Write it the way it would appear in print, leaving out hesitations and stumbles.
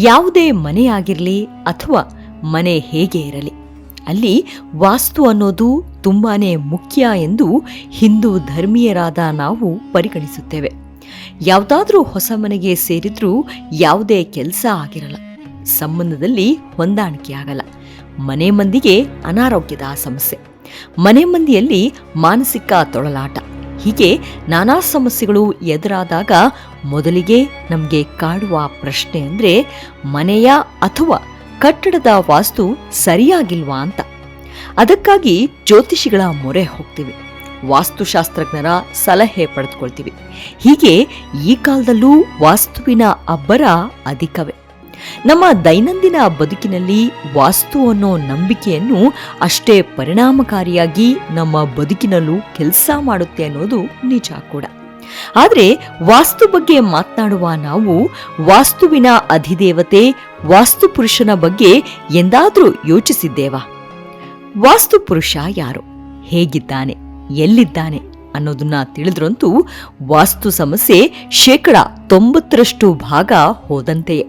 ಯಾವುದೇ ಮನೆಯಾಗಿರಲಿ ಅಥವಾ ಮನೆ ಹೇಗೆ ಇರಲಿ, ಅಲ್ಲಿ ವಾಸ್ತು ಅನ್ನೋದು ತುಂಬಾನೇ ಮುಖ್ಯ ಎಂದು ಹಿಂದೂ ಧರ್ಮೀಯರಾದ ನಾವು ಪರಿಗಣಿಸುತ್ತೇವೆ. ಯಾವುದಾದ್ರೂ ಹೊಸ ಮನೆಗೆ ಸೇರಿದ್ರೂ ಯಾವುದೇ ಕೆಲಸ ಆಗಿರಲ್ಲ, ಸಂಬಂಧದಲ್ಲಿ ಹೊಂದಾಣಿಕೆ ಆಗಲ್ಲ, ಮನೆ ಮಂದಿಗೆ ಅನಾರೋಗ್ಯದ ಸಮಸ್ಯೆ, ಮನೆ ಮಂದಿಯಲ್ಲಿ ಮಾನಸಿಕ ತೊಳಲಾಟ, ಹೀಗೆ ನಾನಾ ಸಮಸ್ಯೆಗಳು ಎದುರಾದಾಗ ಮೊದಲಿಗೆ ನಮಗೆ ಕಾಡುವ ಪ್ರಶ್ನೆ ಅಂದರೆ ಮನೆಯ ಅಥವಾ ಕಟ್ಟಡದ ವಾಸ್ತು ಸರಿಯಾಗಿಲ್ವಾ ಅಂತ. ಅದಕ್ಕಾಗಿ ಜ್ಯೋತಿಷಿಗಳ ಮೊರೆ ಹೋಗ್ತೀವಿ, ವಾಸ್ತುಶಾಸ್ತ್ರಜ್ಞರ ಸಲಹೆ ಪಡೆದುಕೊಳ್ತೀವಿ. ಹೀಗೆ ಈ ಕಾಲದಲ್ಲೂ ವಾಸ್ತುವಿನ ಅಬ್ಬರ ಅಧಿಕವೇ. ನಮ್ಮ ದೈನಂದಿನ ಬದುಕಿನಲ್ಲಿ ವಾಸ್ತು ಅನ್ನೋ ನಂಬಿಕೆಯನ್ನು ಅಷ್ಟೇ ಪರಿಣಾಮಕಾರಿಯಾಗಿ ನಮ್ಮ ಬದುಕಿನಲ್ಲೂ ಕೆಲಸ ಮಾಡುತ್ತೆ ಅನ್ನೋದು ನಿಜ ಕೂಡ. ಆದರೆ ವಾಸ್ತು ಬಗ್ಗೆ ಮಾತನಾಡುವ ನಾವು ವಾಸ್ತುವಿನ ಅಧಿದೇವತೆ ವಾಸ್ತು ಪುರುಷನ ಬಗ್ಗೆ ಎಂದಾದ್ರೂ ಯೋಚಿಸಿದ್ದೇವಾ? ವಾಸ್ತು ಪುರುಷ ಯಾರು, ಹೇಗಿದ್ದಾನೆ, ಎಲ್ಲಿದ್ದಾನೆ ಅನ್ನೋದನ್ನ ತಿಳಿದ್ರಂತೂ ವಾಸ್ತು ಸಮಸ್ಯೆ 90% ಭಾಗ ಹೋದಂತೆಯೇ.